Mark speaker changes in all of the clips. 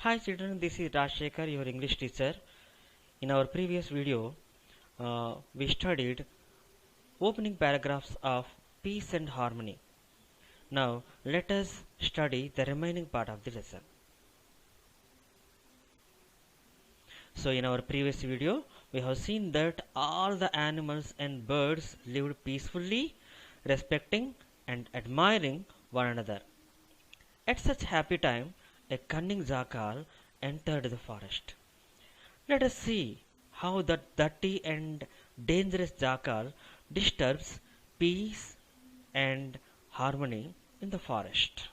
Speaker 1: Hi children, this is Rajshekhar, your English teacher. In our previous video, we studied opening paragraphs of peace and harmony. Now, let us study the remaining part of the lesson. So, in our previous video, we have seen that all the animals and birds lived peacefully, respecting and admiring one another. At such happy time, a cunning jackal entered the forest. Let us see how that dirty and dangerous jackal disturbs peace and harmony in the forest.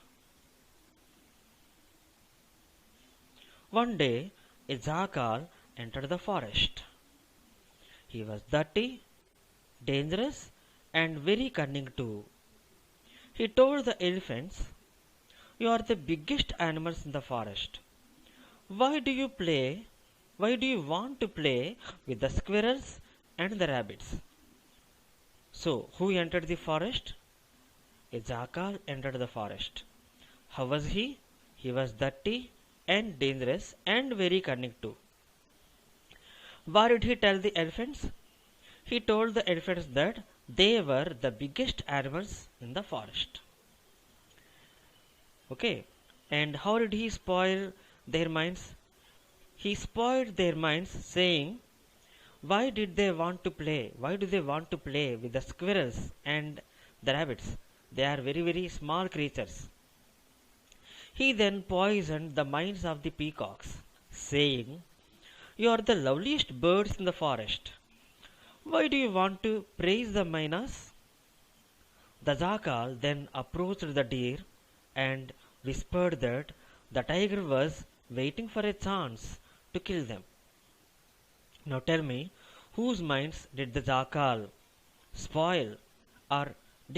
Speaker 1: One day, a jackal entered the forest. He was dirty, dangerous, and very cunning too. He told the elephants, "You are the biggest animals in the forest. Why do you play? Why do you want to play with the squirrels and the rabbits?" So, who entered the forest? A jackal entered the forest. How was he? He was dirty and dangerous and very cunning too. What did he tell the elephants? He told the elephants that they were the biggest animals in the forest. Okay, and how did he spoil their minds? He spoiled their minds saying, why did they want to play? Why do they want to play with the squirrels and the rabbits? They are very, very small creatures. He then poisoned the minds of the peacocks, saying, "You are the loveliest birds in the forest. Why do you want to praise the mynas?" The jackal then approached the deer and whispered that the tiger was waiting for a chance to kill them. Now tell me, whose minds did the jackal spoil or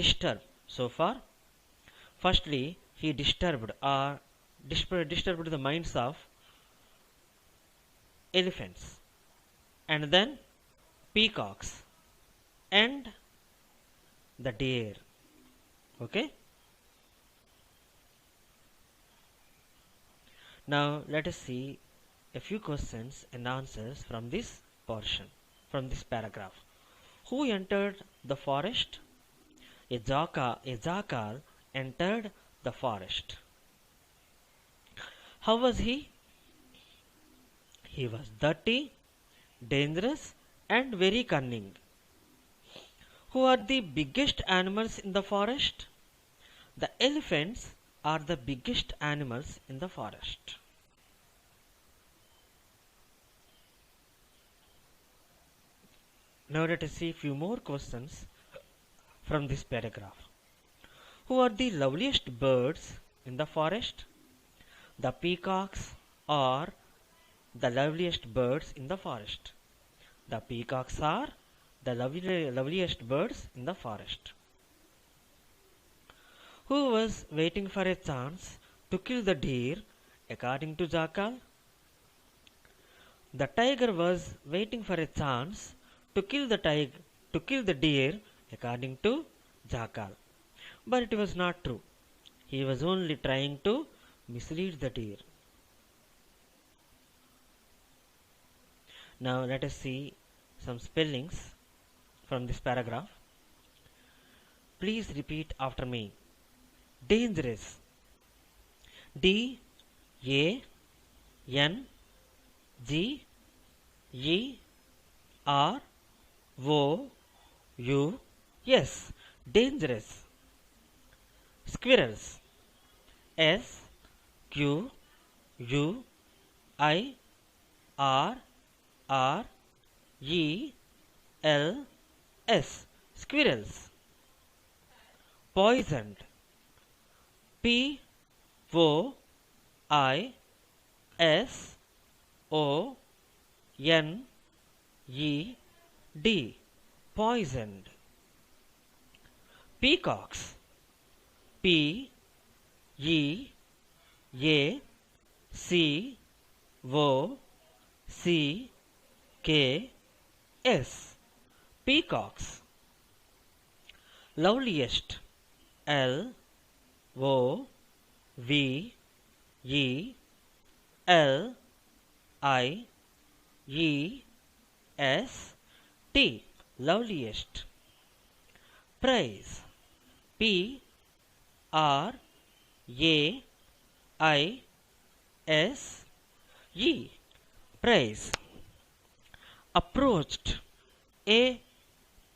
Speaker 1: disturb so far? Firstly, he disturbed the minds of elephants, and then peacocks, and the deer. Okay? Now let us see a few questions and answers from this portion, from this paragraph. Who entered the forest? A jackal entered the forest. How was he? He was dirty, dangerous, and very cunning. Who are the biggest animals in the forest? The elephants are the biggest animals in the forest. Now let us see a few more questions from this paragraph. Who are the loveliest birds in the forest? The peacocks are the loveliest birds in the forest. The peacocks are the loveliest birds in the forest. Who was waiting for a chance to kill the deer according to jackal? The tiger was waiting for a chance to kill the deer according to jackal. But it was not true. He was only trying to mislead the deer. Now let us see some spellings from this paragraph. Please repeat after me. Dangerous. D A N G E R O U S. Dangerous. Squirrels. S Q U I R R E L S. Squirrels. Poisoned. P O I S O N E D. Poisoned. Peacocks. P E A C O C K S. Peacocks. Loveliest. L O V E L I E S T, loveliest. Praise, P R A I S E, praise. Approached, A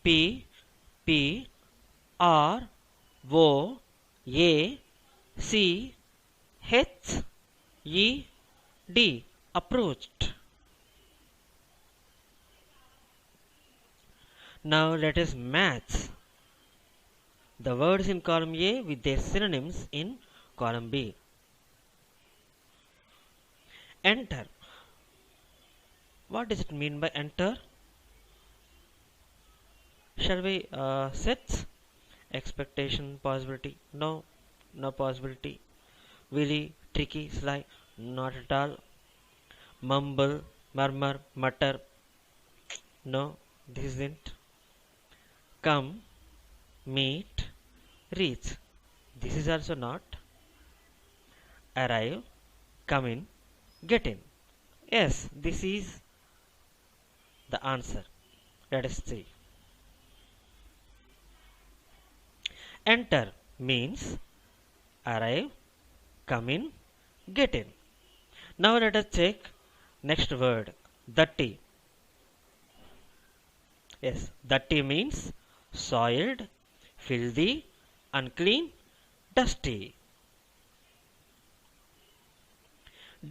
Speaker 1: P P R O A C H E D, approached. Now let us match the words in column A with their synonyms in column B. Enter. What does it mean by enter? Shall we set expectation, possibility? No, no possibility. Willy, tricky, sly? Not at all. Mumble, murmur, mutter? No, this isn't. Come, meet, reach? This is also not. Arrive, come in, get in? Yes, this is the answer. Let us see. Enter means arrive, come in, get in. Now let us check next word, dirty. Yes, dirty means soiled, filthy, unclean, dusty.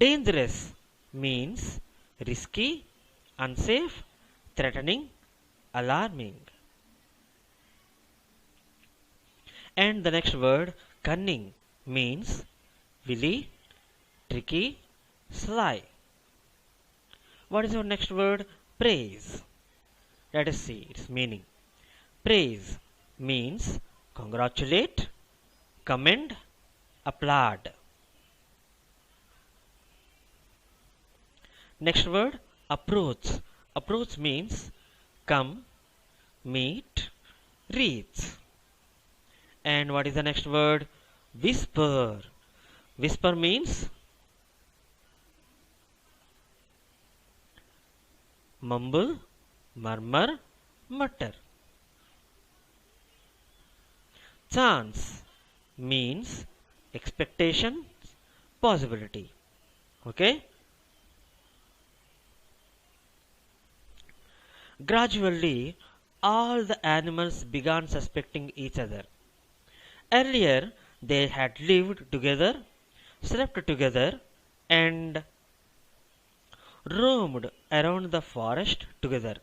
Speaker 1: Dangerous means risky, unsafe, threatening, alarming. And the next word, cunning, means wily, tricky, sly. What is our next word? Praise. Let us see its meaning. Praise means congratulate, commend, applaud. Next word, approach. Approach means come, meet, reach. And what is the next word? Whisper. Whisper means mumble, murmur, mutter. Chance means expectation, possibility. Okay? Gradually, all the animals began suspecting each other. Earlier, they had lived together, slept together, and roamed around the forest together.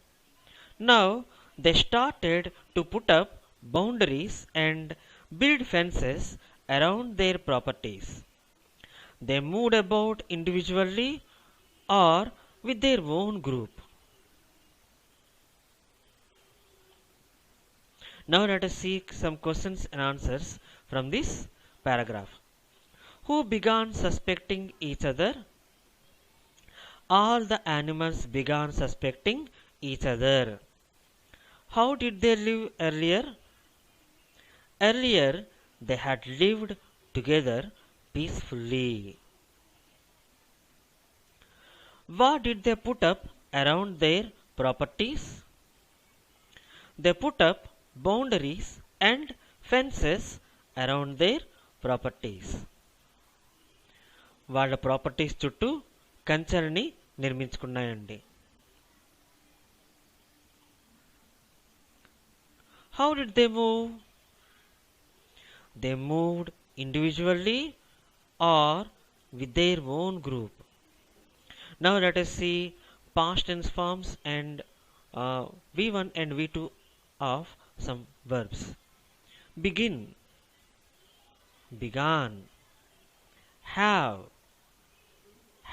Speaker 1: Now, they started to put up boundaries and build fences around their properties. They moved about individually or with their own group. Now let us see some questions and answers from this paragraph. Who began suspecting each other? All the animals began suspecting each other. How did they live earlier? Earlier, they had lived together peacefully. What did they put up around their properties? They put up boundaries and fences around their properties. వాళ్ళ properties చుట్టూ కంచెలని నిర్మించుకున్నాయండి. How did they move? They moved individually or with their own group. Now let us see past tense forms and V1 and V2 of some verbs. Begin, began, have,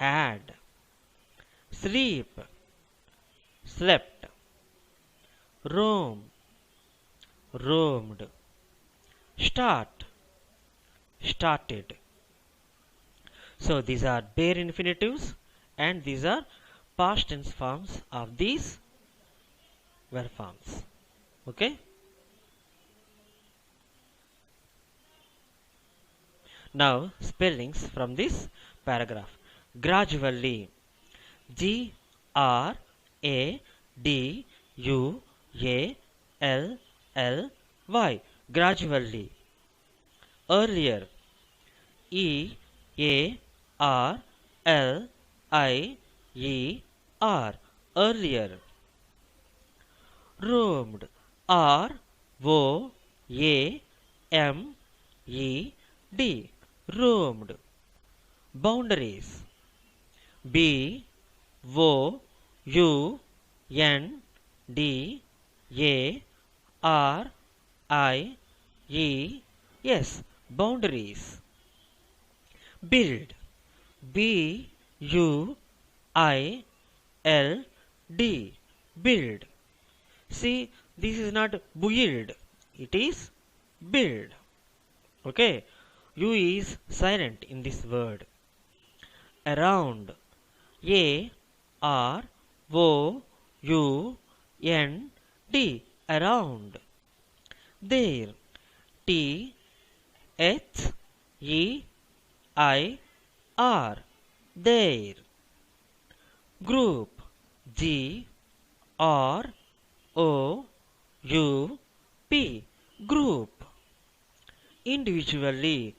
Speaker 1: had, sleep, slept, roam, roamed, start, started. So these are bare infinitives and these are past tense forms of these verb forms. Okay? Now spellings from this paragraph. gradually. Gradually. Gradually. Earlier. Earlier. Earlier. Roamed. Roamed. Roamed. Boundaries. Boundaries. Boundaries. Build. Build. Build. See, this is not build, it is build. Okay, U is silent in this word. Around. Around. Around. There. There. There. Group. Group. Group. Individually.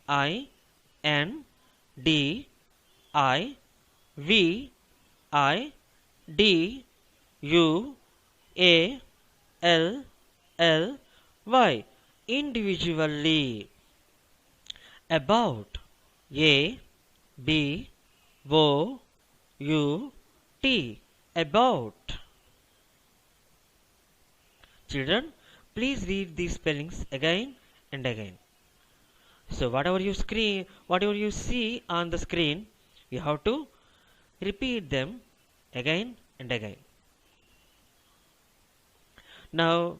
Speaker 1: Individually. Individually. About. About. Children, please read these spellings again and again. So whatever you see on the screen, you have to repeat them again and again. Now,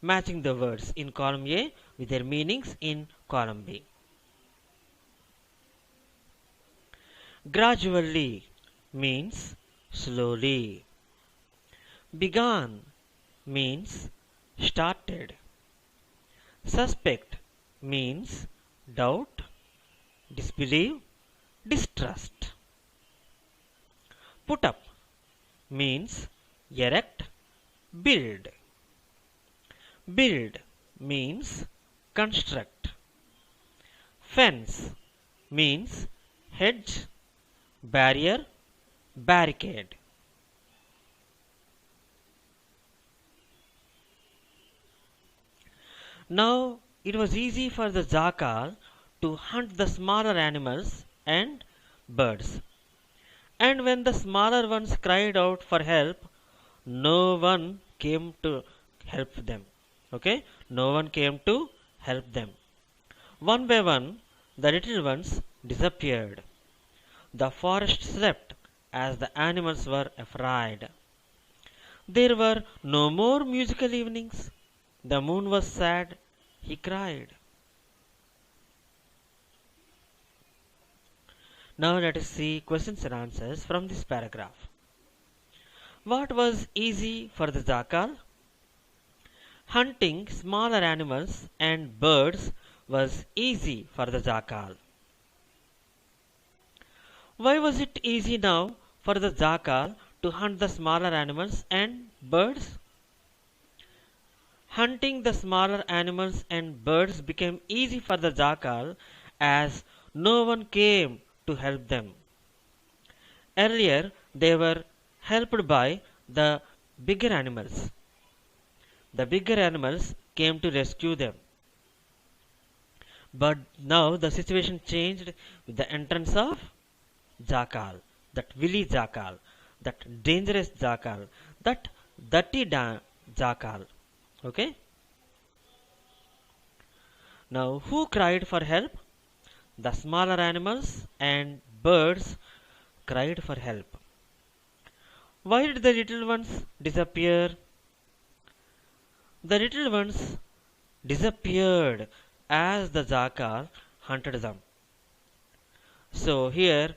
Speaker 1: matching the words in column A with their meanings in column B. Gradually means slowly. Began means started. Suspect means doubt, disbelieve, distrust. Put up means erect, build. Build means construct. Fence means hedge, barrier, barricade. Now it was easy for the jackal to hunt the smaller animals and birds. And when the smaller ones cried out for help, no one came to help them. Okay? No one came to help them. One by one, the little ones disappeared. The forest slept as the animals were afraid. There were no more musical evenings. The moon was sad. He cried. Now let us see questions and answers from this paragraph. What was easy for the jackal? Hunting smaller animals and birds was easy for the jackal. Why was it easy now for the jackal to hunt the smaller animals and birds? Hunting the smaller animals and birds became easy for the jackal as no one came to help them. Earlier, they were helped by the bigger animals. The bigger animals came to rescue them. But now the situation changed with the entrance of jackal, that wily jackal, that dangerous jackal, that dirty jackal. Okay? Now, who cried for help? The smaller animals and birds cried for help. Why did the little ones disappear? The little ones disappeared as the jackal hunted them. So here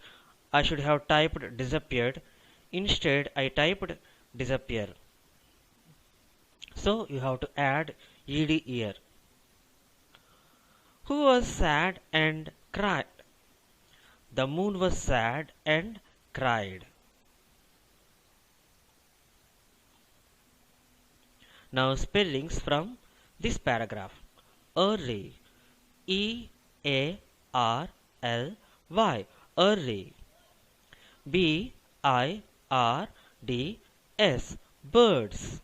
Speaker 1: I should have typed disappeared. Instead I typed disappear. So you have to add ed here. Who was sad and cried? The moon was sad and cried. Now spellings from this paragraph. Early. E-A-R-L-Y. Early. B-I-R-D-S. Birds.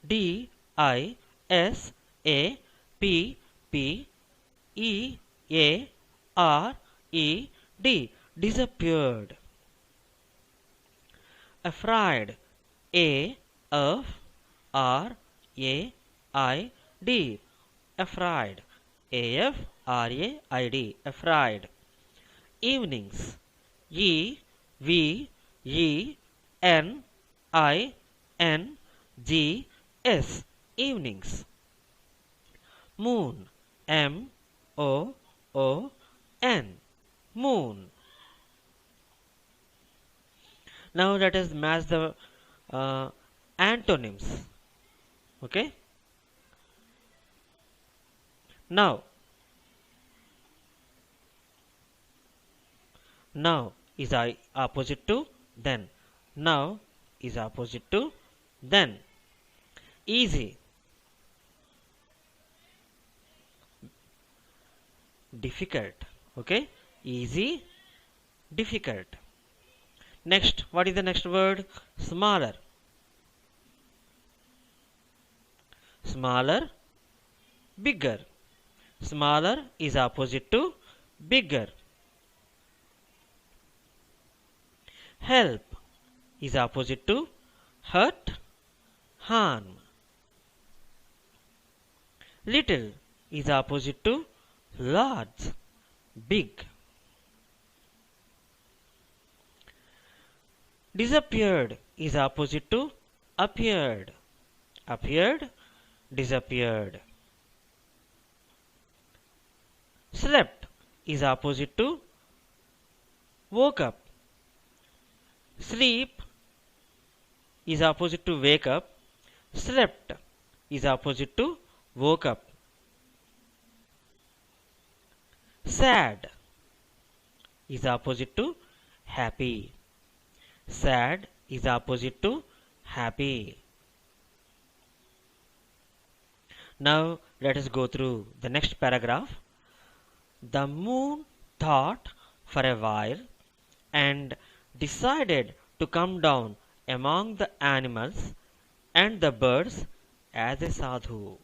Speaker 1: D-I-S-A-P-P-E-A-R-E-D. Disappeared. Afraid. A-F-R-A-I-D. Afraid. A-F-R-A-I-D. Afraid. Evenings. E-V-E-N-I-N-G-S. Evenings. Moon. M-O-O-N. Moon. Now let us match the antonyms. Okay. Now is opposite to then. Now is opposite to then. Easy. Difficult. Okay. Easy. Difficult. Next, what is the next word? Smaller. Smaller. Bigger. Smaller is opposite to bigger. Help is opposite to hurt, harm. Little is opposite to large, big. Disappeared is opposite to appeared. Appeared, disappeared. Slept is opposite to woke up. Sleep is opposite to wake up. Slept is opposite to woke up. Sad is opposite to happy. Sad is opposite to happy. Now let us go through the next paragraph. The moon thought for a while and decided to come down among the animals and the birds as a sadhu.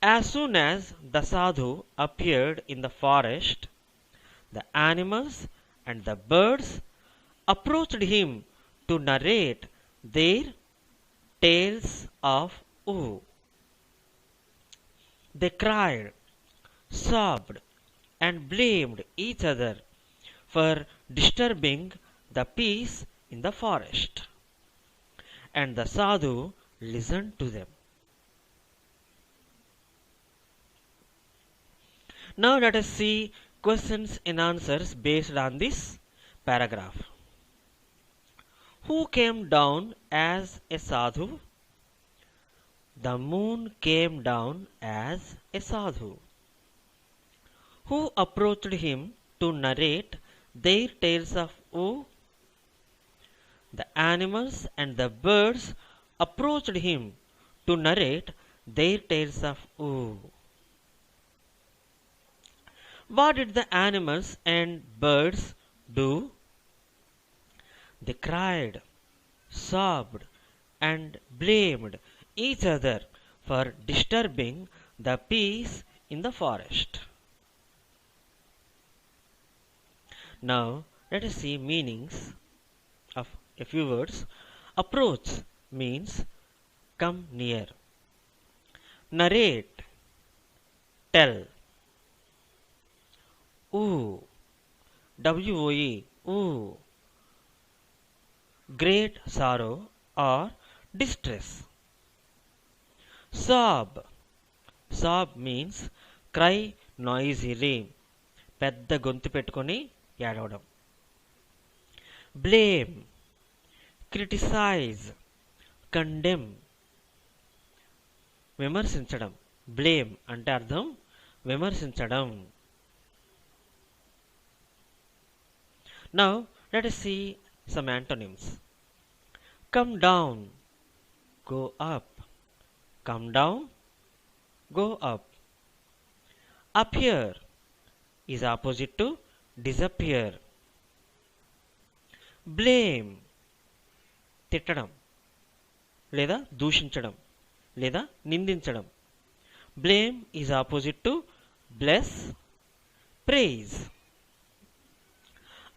Speaker 1: As soon as the sadhu appeared in the forest, the animals and the birds approached him to narrate their tales of woe. They cried, sobbed, and blamed each other for disturbing the peace in the forest. And the sadhu listened to them. Now let us see questions and answers based on this paragraph. Who came down as a sadhu? The moon came down as a sadhu. Who approached him to narrate their tales of woe? The animals and the birds approached him to narrate their tales of woe. What did the animals and birds do? They cried, sobbed, and blamed each other for disturbing the peace in the forest. Now let us see meanings of a few words. Approach means come near. Narrate, tell. Ooh, W-O-E, ooh. Great sorrow or distress. Sob. Sob means cry noisily. పెద్ద గొంతు పెట్టుకొని ఏడవడం. Blame. Criticize. Condemn. విమర్శించడం. Blame అంటే అర్థం విమర్శించడం. Now let us see some antonyms. Come down, go up. Come down, go up. Appear is opposite to disappear. Blame తిట్టడం లేదా దూషించడం లేదా నిందించడం. Blame is opposite to bless, praise.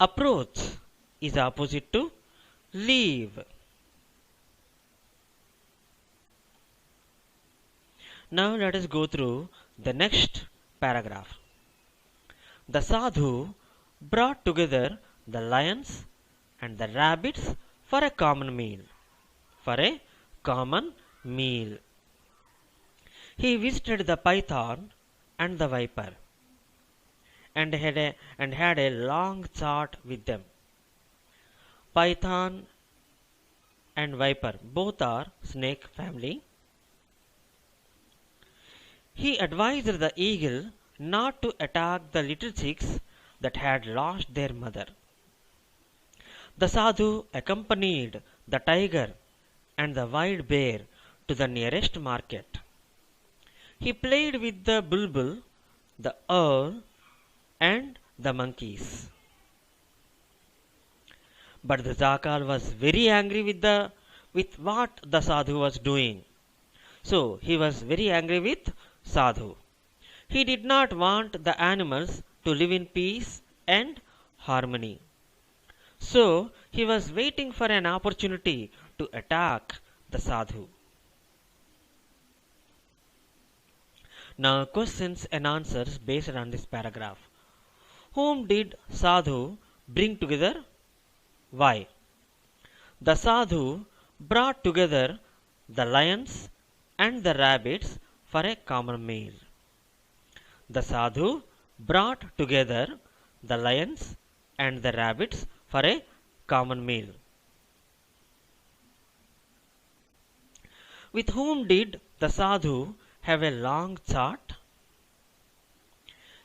Speaker 1: Approach is opposite to leave. Now let us go through the next paragraph. The sadhu brought together the lions and the rabbits for a common meal. For a common meal. He visited the python and the viper and had a long chat with them. Python and viper both are snake family. He advised the eagle not to attack the little chicks that had lost their mother. The sadhu accompanied the tiger and the wild bear to the nearest market. He played with the bulbul, the owl, and the monkeys. But the jackal was very angry with what the sadhu was doing. So he was very angry with sadhu. He did not want the animals to live in peace and harmony. So he was waiting for an opportunity to attack the sadhu. Now questions and answers based on this paragraph. Whom did sadhu bring together? Why? The sadhu brought together the lions and the rabbits for a common meal. The sadhu brought together the lions and the rabbits for a common meal. With whom did the sadhu have a long chat?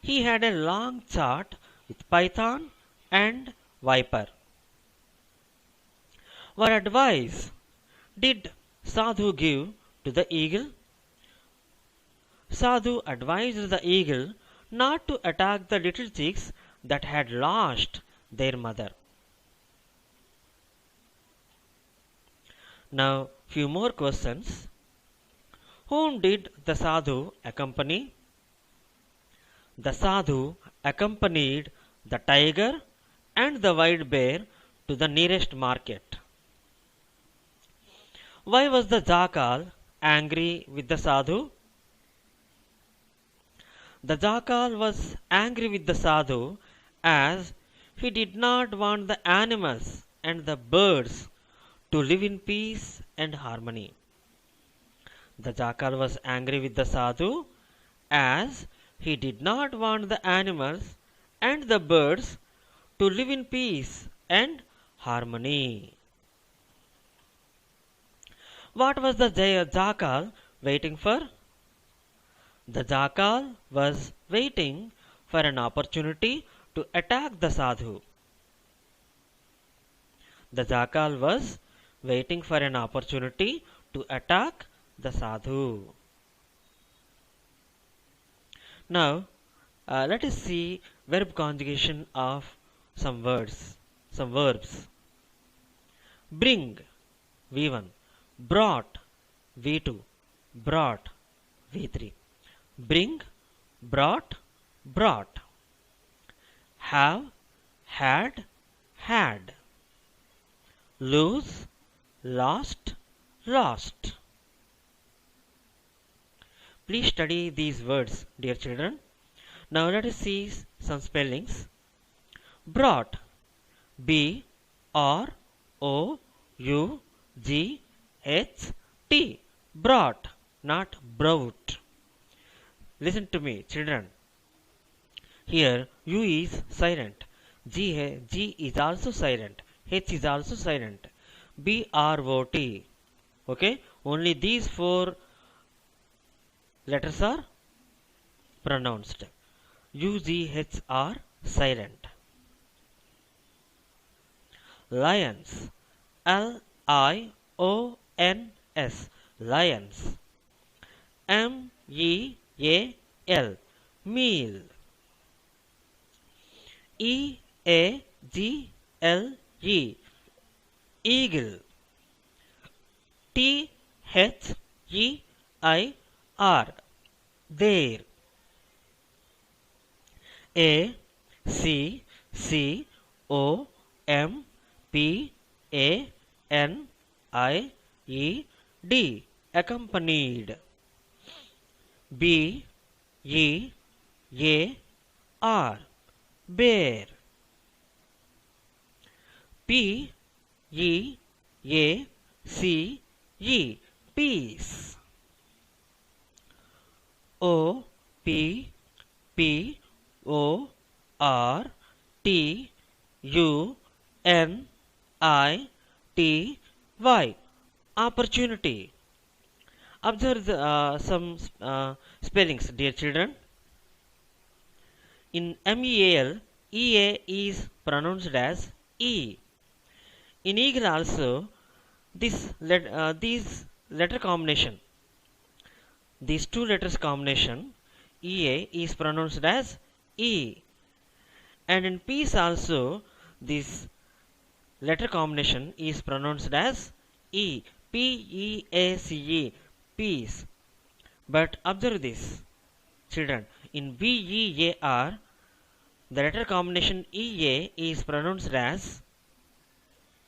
Speaker 1: He had a long chat with python and viper. What advice did sadhu give to the eagle? Sadhu advised the eagle not to attack the little chicks that had lost their mother. Now few more questions. Whom did the sadhu accompany? The sadhu accompanied the tiger and the wild bear to the nearest market. Why was the jackal angry with the sadhu? The jackal was angry with the sadhu as he did not want the animals and the birds to live in peace and harmony. The jackal was angry with the sadhu as he did not want the animals and the birds to live in peace and harmony. What was the jackal waiting for? The jackal was waiting for an opportunity to attack the sadhu. The jackal was waiting for an opportunity to attack the sadhu. Now let us see verb conjugation of some verbs. Bring V1, brought V2, brought V3. Bring, brought, brought. Have, had, had. Lose, lost, lost. Please study these words, dear children. Now let us see some spellings. Brought, B R O U G H T. Brought, not brought. Listen to me, children. Here U is silent. G is also silent. H is also silent. B R O T. Okay? Only these four letters are pronounced. U G H are silent. lions. Lions, lions. meal, meal. eagle, eagle. their, there. accompanied, accompanied. bear, bear. peace, peace. opportunity, opportunity. Observe some spellings, dear children. In meal, ea is pronounced as e. In eagle also, these letter combination, these two letters combination, ea is pronounced as e. And in peace also, this letter combination is pronounced as e. peace, peace. But observe this, children. In bear, the letter combination ea is pronounced as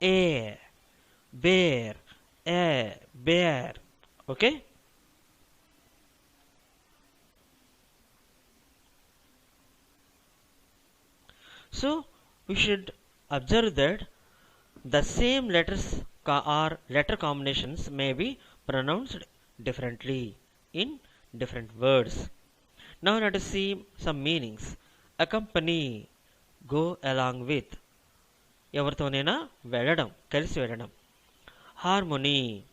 Speaker 1: a. Bear, a bear. Okay. So we should observe that the same letters or letter combinations may be pronounced differently in different words. Now let us see some meanings. Accompany, go along with. ఎవరితోనైనా వెళ్ళడం, కలిసి వెళ్ళడం. Harmony,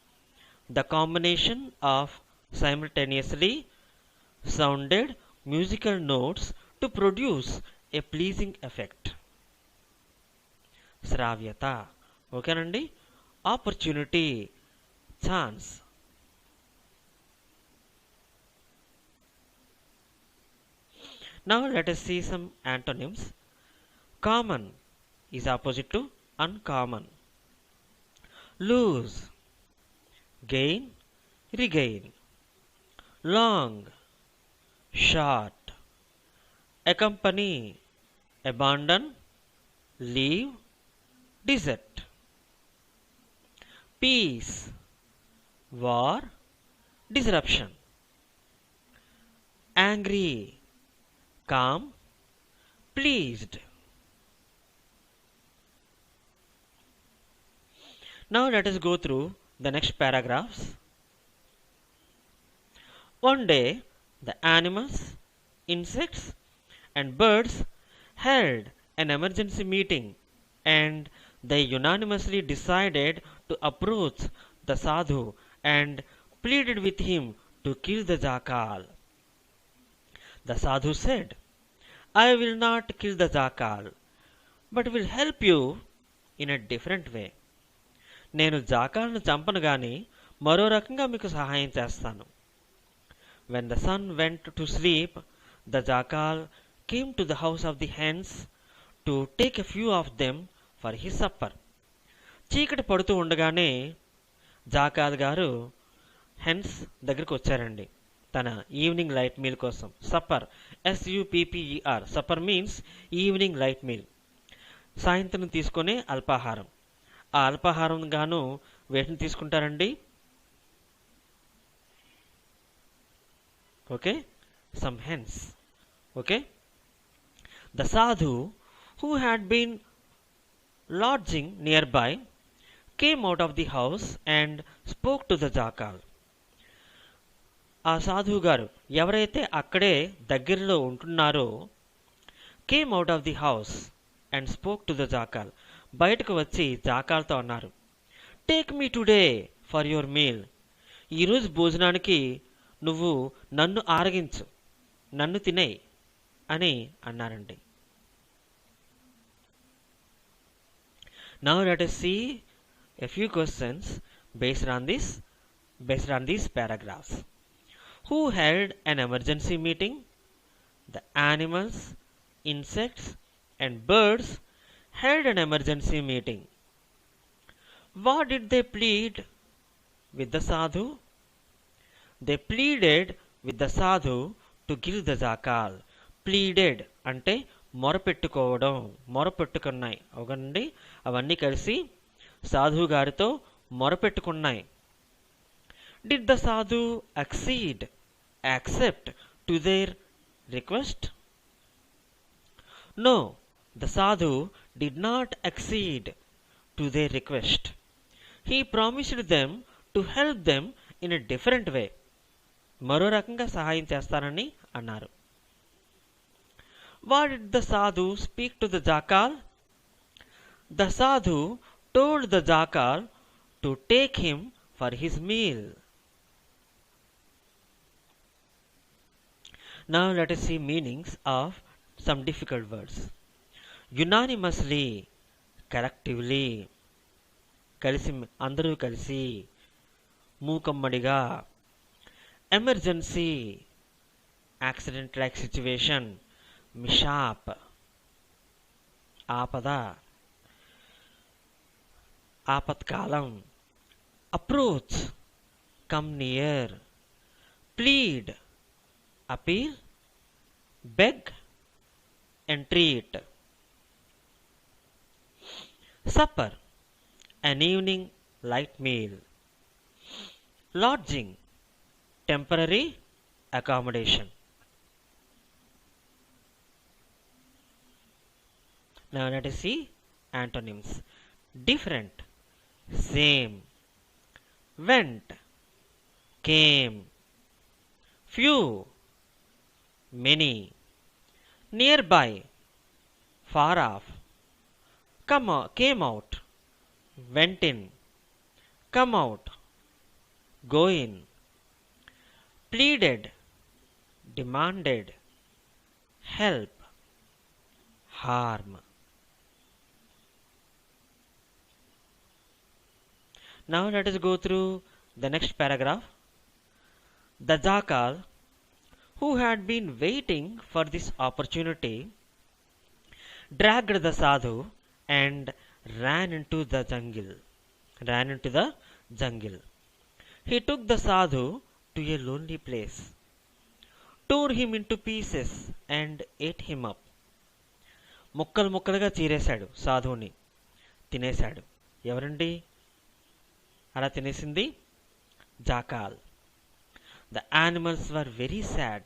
Speaker 1: the combination of simultaneously sounded musical notes to produce a pleasing effect. శ్రావ్యత, ఓకేనండి. Opportunity, chance. Now let us see some antonyms. Common is opposite to uncommon. Lose, gain, regain. Long, short. Accompany, abandon, leave, desert. Peace, war, disruption. Angry, calm, pleased. Now let us go through the next paragraphs. One day, the animals, insects, and birds held an emergency meeting, and they unanimously decided to approach the sadhu and pleaded with him to kill the jackal. The sadhu said, "I will not kill the jackal, but will help you in a different way. నేను జాకాలను చంపను గాని మరో రకంగా మీకు సహాయం చేస్తాను." When the sun went to sleep, the jackal came to the house of the hens to take a few of them for his supper. చీకటి పడుతూ ఉండగానే జాకాల్ గారు హెన్స్ దగ్గరికి వచ్చారండి, తన ఈవినింగ్ లైట్ మీల్ కోసం. Supper, SUPPER. Supper means evening light meal, సాయంత్రం తీసుకునే అల్పాహారం. ఆ అల్పాహారం గాను వేటిని తీసుకుంటారండి? Okay, some hence. Okay. The sadhu, who had been lodging nearby, came out of the house and spoke to the jackal. ఆ సాధువు గారు, ఎవరైతే అక్కడే దగ్గరలో ఉంటున్నారో, came out of the house and spoke to the jackal, బయటకు వచ్చి జాకాల్తో అన్నారు, take me today for your meal. ఈరోజు భోజనానికి నువ్వు నన్ను ఆరగించు, నన్ను తినేయి అని అన్నారండి. Now let us see a few questions based on these paragraphs. Who held an emergency meeting? The animals, insects, and birds held an emergency meeting. What did they plead with the sadhu? They pleaded with the sadhu to give the zakal. Pleaded అంటే మొరపెట్టుకోవడం, మొరపెట్టుకున్నాయి అవన్నీ అవన్నీ కలిసి సాధువు గారితో మొరపెట్టుకున్నాయి. Did the sadhu accept to their request? No, the sadhu did not accede to their request. He promised them to help them in a different way. మరో రకంగా సహాయం చేస్తానని అన్నారు. What did the sadhu speak to the jackal? The sadhu told the jackal to take him for his meal. Now let us see meanings of some difficult words. Unanimously, collectively, కలిసి అందరూ కలిసి, మూకమ్మడిగా, emergency, accident like situation, mishap, ఆపద, ఆపత్కాలం, approach, come near, plead, appeal, beg, entreat. Supper, an evening light meal. Lodging, temporary accommodation. Now let us see antonyms. Different, same. Went, came. Few, many. Nearby, far off. Came out, went in. Come out, go in. Pleaded, demanded, help, harm. Now let us go through the next paragraph. The jackal, who had been waiting for this opportunity, dragged the sadhu and ran into the jungle. He took the sadhu to a lonely place, tore him into pieces and ate him up. ముక్కలు ముక్కలుగా చీరేశాడు, సాధువుని తినేశాడు. ఎవరండి అలా తినేసింది? Jackal. The animals were very sad,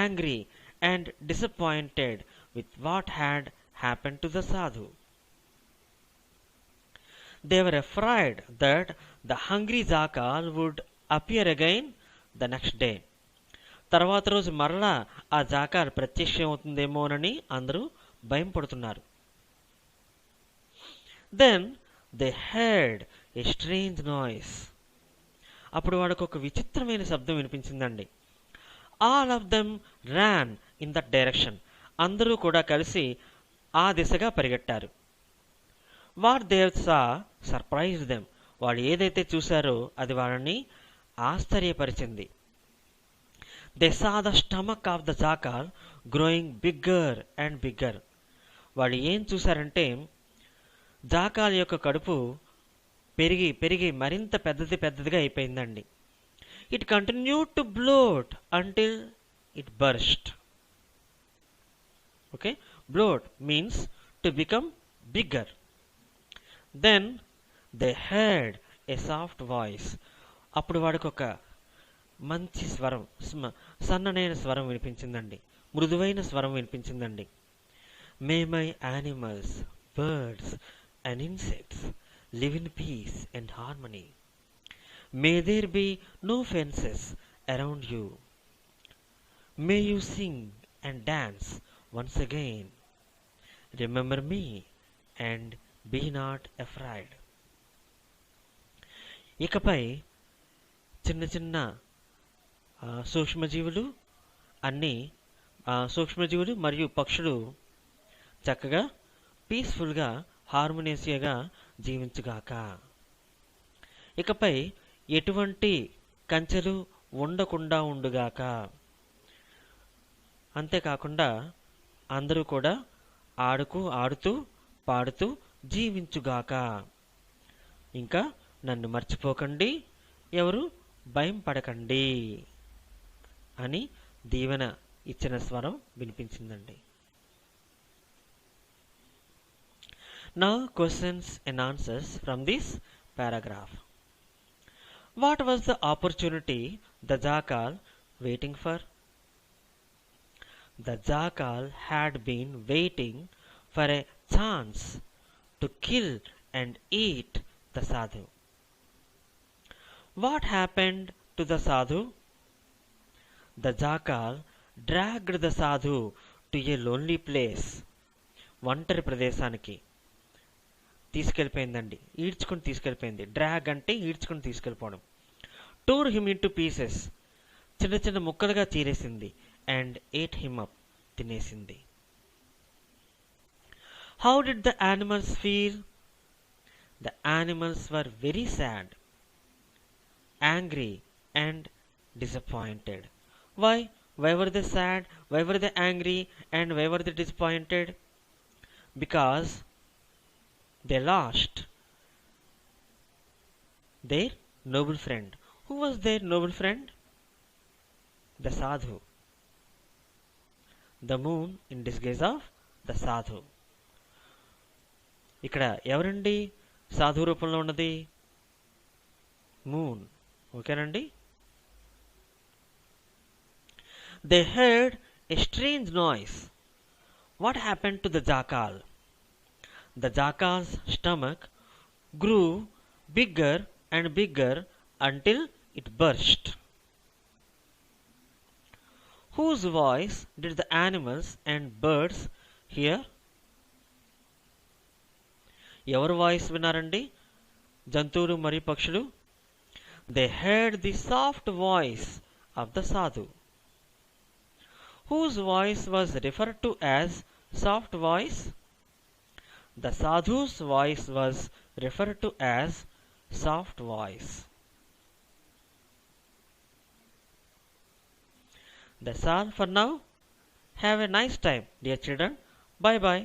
Speaker 1: angry, and disappointed with what had happened to the sadhu. They were afraid that the hungry jackal would appear again the next day. తర్వాత రోజు మరలా ఆ jackal ప్రత్యక్షం అవుతుందేమోనని అందరూ భయం పడుతున్నారు. Then they heard a strange noise. అప్పుడు వాడికి ఒక విచిత్రమైన శబ్దం వినిపించిందండి. All of them ran in that direction. అందరూ కూడా కలిసి ఆ దిశగా పరిగెట్టారు. What they saw surprised them. వాళ్ళు ఏదైతే చూశారో అది వాళ్ళని ఆశ్చర్యపరిచింది. They saw the stomach of the jackal growing bigger and bigger. వాళ్ళు ఏం చూశారంటే జాకాల్ యొక్క కడుపు పెరిగి పెరిగి మరింత పెద్దదిగా అయిపోయిందండి. It continued to bloat until it burst. Okay, bloat means to become bigger. Then they heard a soft voice. అప్పుడు వాడికి ఒక మంచి స్వరం, సన్ననైన స్వరం వినిపించిందండి, మృదువైన స్వరం వినిపించిందండి. May my animals, birds and insects live in peace and harmony. May there be no fences around you. May you sing and dance once again. Remember me and be not afraid. ఇకపై చిన్న చిన్న సూక్ష్మజీవులు సూక్ష్మజీవులు మరియు పక్షులు చక్కగా పీస్ఫుల్గా హార్మోనియస్గా జీవించుగాక. ఇకపై ఎటువంటి కంచెలు ఉండకుండా ఉండుగాక. అంతేకాకుండా అందరూ కూడా ఆడుతూ పాడుతూ జీవించుగాక. ఇంకా నన్ను మర్చిపోకండి, ఎవరు భయం పడకండి అని దీవెన ఇచ్చిన స్వరం వినిపించిందండి. Now questions and answers from this paragraph. What was the opportunity the jackal waiting for? The jackal had been waiting for a chance to kill and eat the sadhu. What happened to the sadhu? The jackal dragged the sadhu to a lonely place. ఒంటరి ప్రదేశానికి తీసుకెళ్ళిపోయిందండి. ఈడ్చుకుని తీసుకెళ్ళిపోయింది. Drag అంటే ఈడ్చుకుని తీసుకెళ్ళిపోవడం. టోర్ him into pieces, చిన్న చిన్న ముక్కలుగా చీరేసింది. And at him up, తినేసింది. How did the animals feel? The animals were very sad, angry and disappointed. Why were they sad? Why were they angry? And why were they disappointed? Because they lost their noble friend. Who was their noble friend? The sadhu. The moon in disguise of the sadhu. ఇక్కడ ఎవరండి సాధు రూపంలో ఉన్నది? Moon. ఓకేనండి. They heard a strange noise. What happened to the jackal? The jackal's stomach grew bigger and bigger until it burst. Whose voice did the animals and birds hear? ఎవరి voice విన్నారండి జంతువులు మరియు పక్షులు? They heard the soft voice of the sadhu. Whose voice was referred to as soft voice? The sadhu's voice was referred to as soft voice. That's all for now. Have a nice time, dear children. Bye bye.